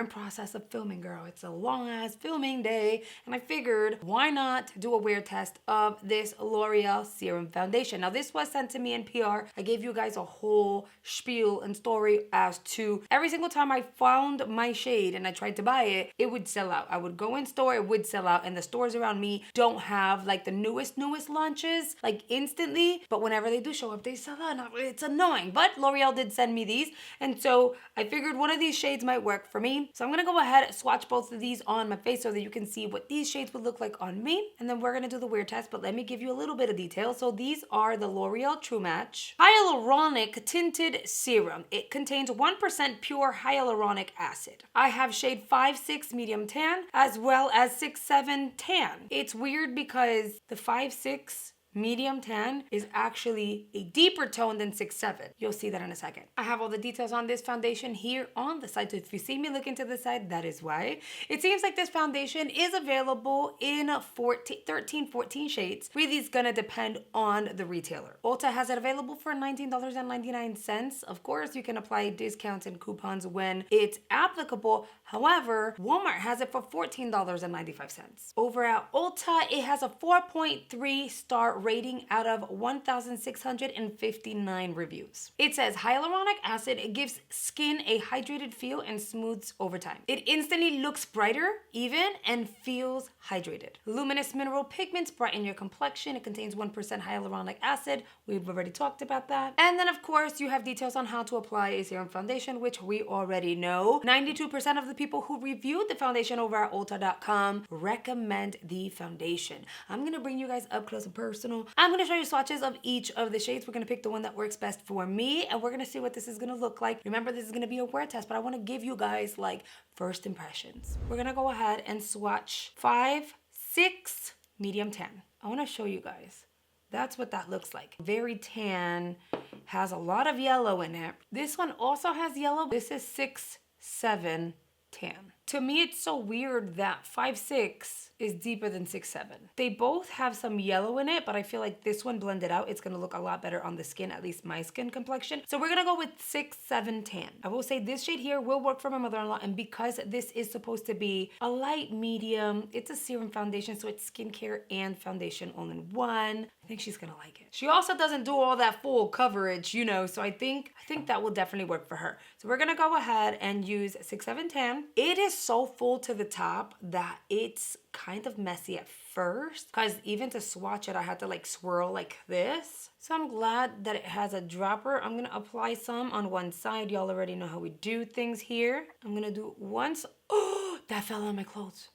in process of filming, girl. It's a long ass filming day, and I figured why not do a wear test of this L'Oreal Serum Foundation. Now this was sent to me in PR. I gave you guys a whole spiel and story as to every single time I found my shade and I tried to buy it, it would sell out. I would go in store, it would sell out, and the stores around me don't have like the newest launches like instantly, but whenever they do show up, they sell out. It's annoying, but L'Oreal did send me these, and so I figured one of these shades might work for me. So I'm gonna go ahead and swatch both of these on my face so that you can see what these shades would look like on me, and then we're gonna do the wear test, but let me give you a little bit of detail. So these are the L'Oreal True Match Hyaluronic Tinted Serum. It contains 1% pure hyaluronic acid. I have shade 5-6 medium tan as well as 6-7 tan. It's weird because the 5-6 medium tan is actually a deeper tone than 6-7. You'll see that in a second. I have all the details on this foundation here on the side. So if you see me looking to the side, that is why. It seems like this foundation is available in 13, 14 shades. Really, it's gonna depend on the retailer. Ulta has it available for $19.99. Of course, you can apply discounts and coupons when it's applicable. However, Walmart has it for $14.95. Over at Ulta, it has a 4.3 star rating out of 1,659 reviews. It says hyaluronic acid gives skin a hydrated feel and smooths over time. It instantly looks brighter, even, and feels hydrated. Luminous mineral pigments brighten your complexion. It contains 1% hyaluronic acid. We've already talked about that. And then of course you have details on how to apply a serum foundation, which we already know. 92% of the people who reviewed the foundation over at Ulta.com recommend the foundation. I'm gonna bring you guys up close and personal. I'm gonna show you swatches of each of the shades. We're gonna pick the one that works best for me, and we're gonna see what this is gonna look like. Remember, this is gonna be a wear test, but I wanna give you guys like first impressions. We're gonna go ahead and swatch 5-6 medium tan. I wanna show you guys. That's what that looks like. Very tan, has a lot of yellow in it. This one also has yellow. This is 6-7 tan. To me, it's so weird that 5-6 is deeper than 6-7. They both have some yellow in it, but I feel like this one blended out, it's gonna look a lot better on the skin, at least my skin complexion. So we're gonna go with 6-7 tan. I will say this shade here will work for my mother-in-law, and because this is supposed to be a light medium, it's a serum foundation, so it's skincare and foundation all in one. I think she's gonna like it. She also doesn't do all that full coverage, you know, so I think that will definitely work for her. So we're gonna go ahead and use 6-7 tan. It is so full to the top that it's kind of messy at first, because even to swatch it, I had to like swirl like this. So I'm glad that it has a dropper. I'm gonna apply some on one side. Y'all already know how we do things here. I'm gonna do once. Oh, that fell on my clothes.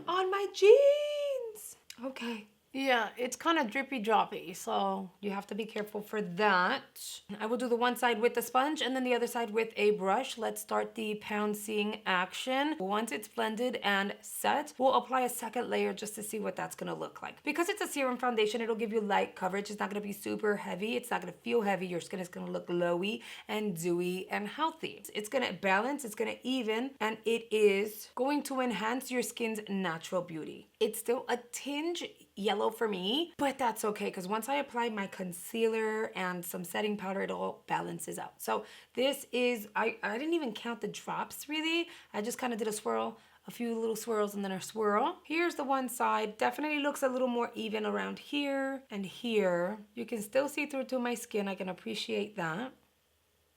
On my jeans. Okay. Yeah, it's kind of drippy droppy, so you have to be careful for that. I will do the one side with the sponge and then the other side with a brush. Let's start the pouncing action. Once it's blended and set, we'll apply a second layer just to see what that's gonna look like. Because it's a serum foundation, it'll give you light coverage. It's not gonna be super heavy. It's not gonna feel heavy. Your skin is gonna look glowy and dewy and healthy. It's gonna balance, it's gonna even, and it is going to enhance your skin's natural beauty. It's still a tinge yellow for me, but that's okay because once I apply my concealer and some setting powder, it all balances out. So this is, I didn't even count the drops really. I just kind of did a swirl, a few little swirls and then a swirl. Here's the one side. Definitely looks a little more even around here and here. You can still see through to my skin. I can appreciate that.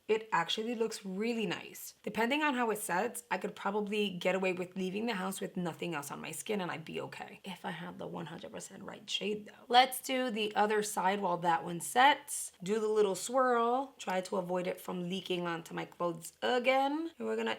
It actually looks really nice. Depending on how it sets, I could probably get away with leaving the house with nothing else on my skin and I'd be okay. If I had the 100% right shade though. Let's do the other side while that one sets. Do the little swirl. Try to avoid it from leaking onto my clothes again.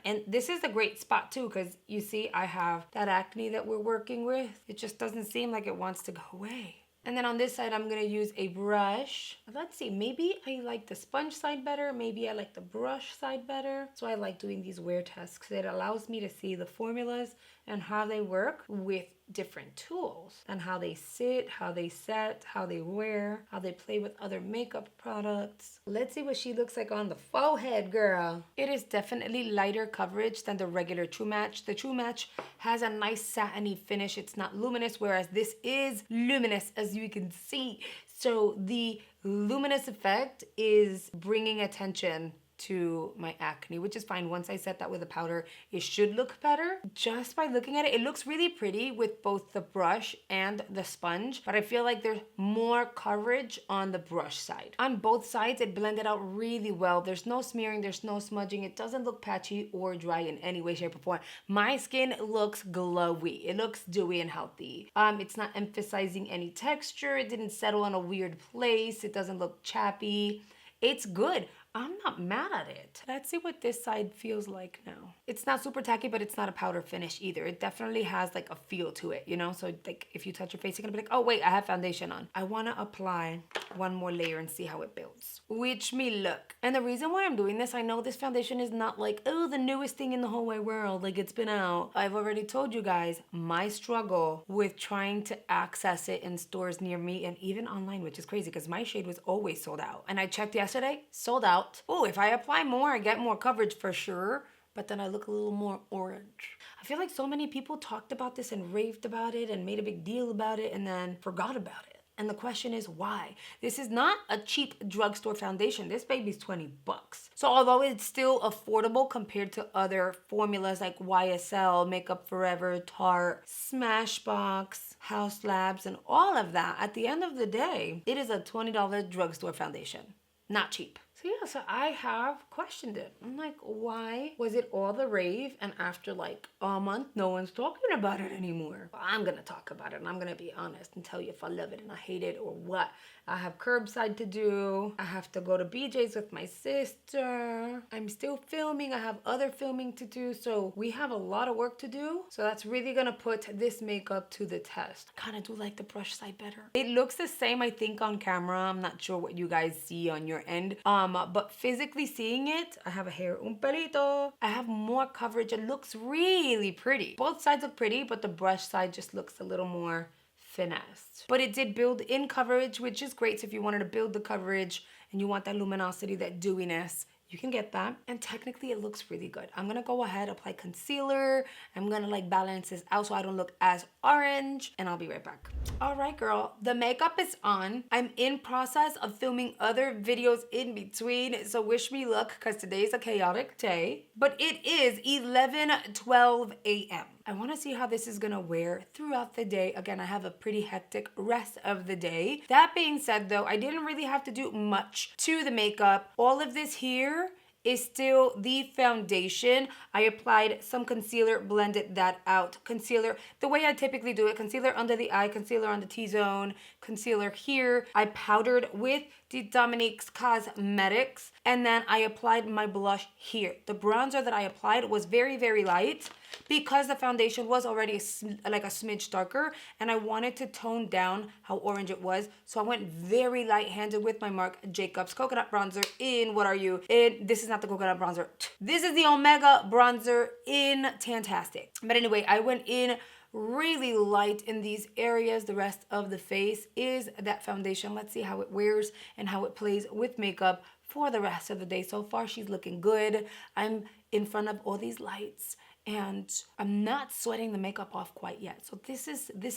And this is a great spot too, because you see I have that acne that we're working with. It just doesn't seem like it wants to go away. And then on this side, I'm gonna use a brush. Let's see, maybe I like the sponge side better. Maybe I like the brush side better. So I like doing these wear tests because it allows me to see the formulas and how they work with different tools and how they sit, how they set, how they wear, how they play with other makeup products. Let's see what she looks like on the forehead, girl. It is definitely lighter coverage than the regular True Match. The True Match has a nice satiny finish. It's not luminous, whereas this is luminous, as you can see. So the luminous effect is bringing attention to my acne, which is fine. Once I set that with a powder, it should look better. Just by looking at it, it looks really pretty with both the brush and the sponge, but I feel like there's more coverage on the brush side. On both sides, it blended out really well. There's no smearing, there's no smudging. It doesn't look patchy or dry in any way, shape, or form. My skin looks glowy. It looks dewy and healthy. It's not emphasizing any texture. It didn't settle in a weird place. It doesn't look chappy. It's good. I'm not mad at it. Let's see what this side feels like now. It's not super tacky, but it's not a powder finish either. It definitely has like a feel to it, you know? So like if you touch your face, you're gonna be like, oh wait, I have foundation on. I wanna apply one more layer and see how it builds. Wish me luck. And the reason why I'm doing this, I know this foundation is not like, oh, the newest thing in the whole wide world, like it's been out. I've already told you guys my struggle with trying to access it in stores near me and even online, which is crazy because my shade was always sold out. And I checked yesterday, sold out. Oh, if I apply more, I get more coverage for sure, but then I look a little more orange. I feel like so many people talked about this and raved about it and made a big deal about it and then forgot about it. And the question is why? This is not a cheap drugstore foundation. This baby's 20 bucks. So although it's still affordable compared to other formulas like YSL, Makeup Forever, Tarte, Smashbox, House Labs, and all of that, at the end of the day, it is a $20 drugstore foundation. Not cheap. So yeah, so I have questioned it. I'm like, why was it all the rave and after like a month, no one's talking about it anymore? Well, I'm gonna talk about it and I'm gonna be honest and tell you if I love it and I hate it or what. I have curbside to do. I have to go to BJ's with my sister. I'm still filming. I have other filming to do. So we have a lot of work to do. So that's really gonna put this makeup to the test. I kind of do like the brush side better. It looks the same, I think, on camera. I'm not sure what you guys see on your end. But physically seeing it, I have a hair un pelito. I have more coverage. It looks really pretty. Both sides look pretty, but the brush side just looks a little more finessed. But it did build in coverage, which is great. So if you wanted to build the coverage and you want that luminosity, that dewiness, you can get that. And technically it looks really good. I'm gonna go ahead, apply concealer. I'm gonna like balance this out so I don't look as orange, and I'll be right back. All right, girl, the makeup is on. I'm in process of filming other videos in between, so wish me luck because today's a chaotic day. But it is 11:12 a.m. I want to see how this is gonna wear throughout the day. Again, I have a pretty hectic rest of the day. That being said though, I didn't really have to do much to the makeup. All of this here is still the foundation. I applied some concealer, blended that out. Concealer, the way I typically do it, concealer under the eye, concealer on the T-zone, concealer here. I powdered with the Dominique's Cosmetics, and then I applied my blush here. The bronzer that I applied was very, very light because the foundation was already like a smidge darker, and I wanted to tone down how orange it was. So I went very light-handed with my Marc Jacobs Coconut Bronzer in, what are you? This is not the coconut bronzer. This is the Omega bronzer in Tantastic. But anyway, I went in really light in these areas. The rest of the face is that foundation. Let's see how it wears and how it plays with makeup for the rest of the day. So far, she's looking good. I'm in front of all these lights and I'm not sweating the makeup off quite yet. So this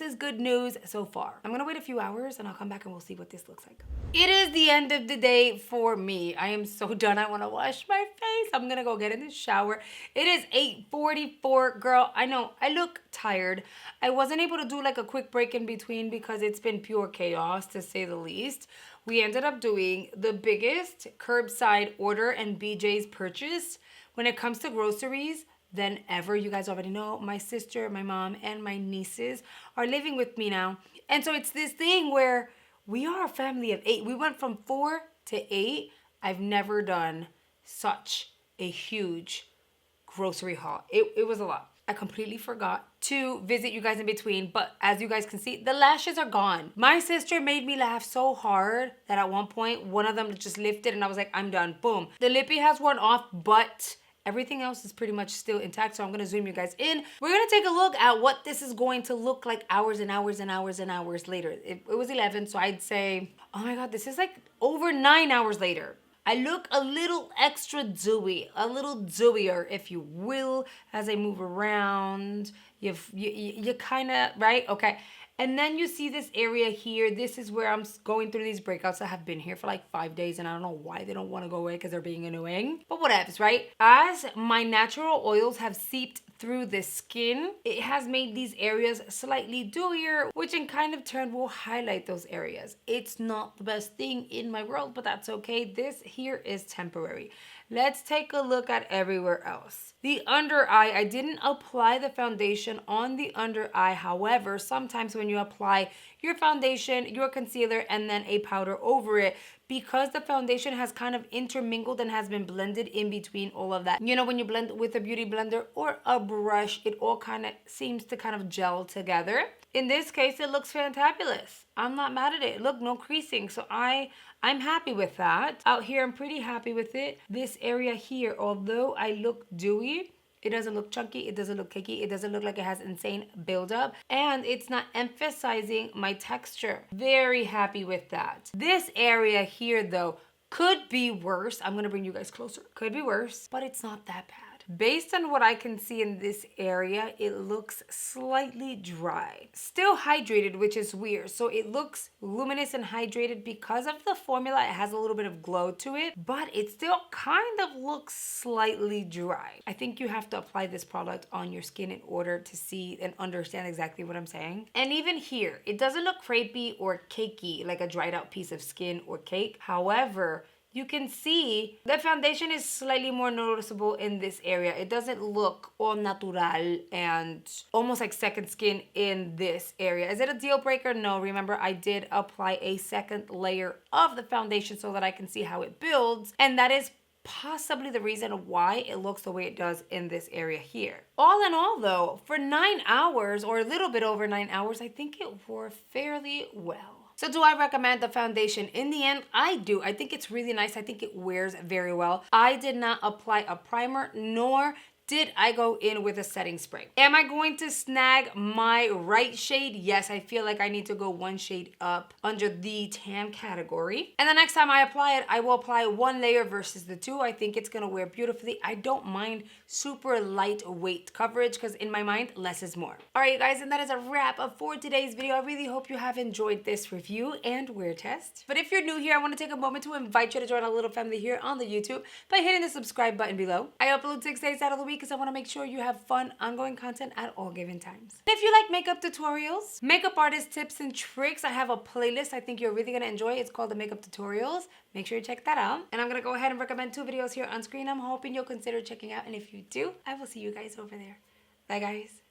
is good news so far. I'm gonna wait a few hours and I'll come back and we'll see what this looks like. It is the end of the day for me. I am so done. I wanna wash my face. I'm gonna go get in the shower. It is 8:44, girl. I know, I look tired. I wasn't able to do like a quick break in between because it's been pure chaos to say the least. We ended up doing the biggest curbside order and BJ's purchase when it comes to groceries than ever. You guys already know my sister, my mom, and my nieces are living with me now. And so it's this thing where we are a family of 8. We went from 4 to 8. I've never done such a huge grocery haul. It was a lot. I completely forgot to visit you guys in between, but as you guys can see, the lashes are gone. My sister made me laugh so hard that at one point, one of them just lifted and I was like, I'm done, boom. The lippy has worn off, but everything else is pretty much still intact, so I'm gonna zoom you guys in. We're gonna take a look at what this is going to look like hours and hours and hours and hours later. It was 11, so I'd say, oh my God, this is like over 9 hours later. I look a little extra dewy, a little dewier, if you will, as I move around. You kind of, right? Okay. And then you see this area here. This is where I'm going through these breakouts that have been here for like 5 days, and I don't know why they don't want to go away because they're being annoying. But whatevs, right? As my natural oils have seeped through the skin, it has made these areas slightly dewier, which in kind of turn will highlight those areas. It's not the best thing in my world, but that's okay. This here is temporary. Let's take a look at everywhere else. The under eye, I didn't apply the foundation on the under eye. However, sometimes when you apply your foundation, your concealer, and then a powder over it, because the foundation has kind of intermingled and has been blended in between all of that. You know, when you blend with a beauty blender or a brush, it all kind of seems to kind of gel together. In this case, it looks fantabulous. I'm not mad at it. Look, no creasing. So I'm happy with that. Out here, I'm pretty happy with it. This area here, although I look dewy, it doesn't look chunky, it doesn't look cakey, it doesn't look like it has insane buildup, and it's not emphasizing my texture. Very happy with that. This area here though could be worse. I'm gonna bring you guys closer. Could be worse, but it's not that bad. Based on what I can see in this area, it looks slightly dry. Still hydrated, which is weird. So it looks luminous and hydrated because of the formula. It has a little bit of glow to it, but it still kind of looks slightly dry. I think you have to apply this product on your skin in order to see and understand exactly what I'm saying. And even here, it doesn't look crepey or cakey like a dried out piece of skin or cake. However, you can see the foundation is slightly more noticeable in this area. It doesn't look all natural and almost like second skin in this area. Is it a deal breaker? No. Remember, I did apply a second layer of the foundation so that I can see how it builds. And that is possibly the reason why it looks the way it does in this area here. All in all though, for 9 hours or a little bit over 9 hours, I think it wore fairly well. So do I recommend the foundation? In the end, I do. I think it's really nice. I think it wears very well. I did not apply a primer, nor did I go in with a setting spray. Am I going to snag my right shade? Yes, I feel like I need to go one shade up under the tan category. And the next time I apply it, I will apply one layer versus the two. I think it's gonna wear beautifully. I don't mind super lightweight coverage because in my mind, less is more. All right, you guys, and that is a wrap up for today's video. I really hope you have enjoyed this review and wear test. But if you're new here, I wanna take a moment to invite you to join our little family here on the YouTube by hitting the subscribe button below. I upload 6 days out of the week because I want to make sure you have fun, ongoing content at all given times. If you like makeup tutorials, makeup artist tips and tricks, I have a playlist I think you're really going to enjoy. It's called the Makeup Tutorials. Make sure you check that out. And I'm going to go ahead and recommend 2 videos here on screen I'm hoping you'll consider checking out. And if you do, I will see you guys over there. Bye, guys.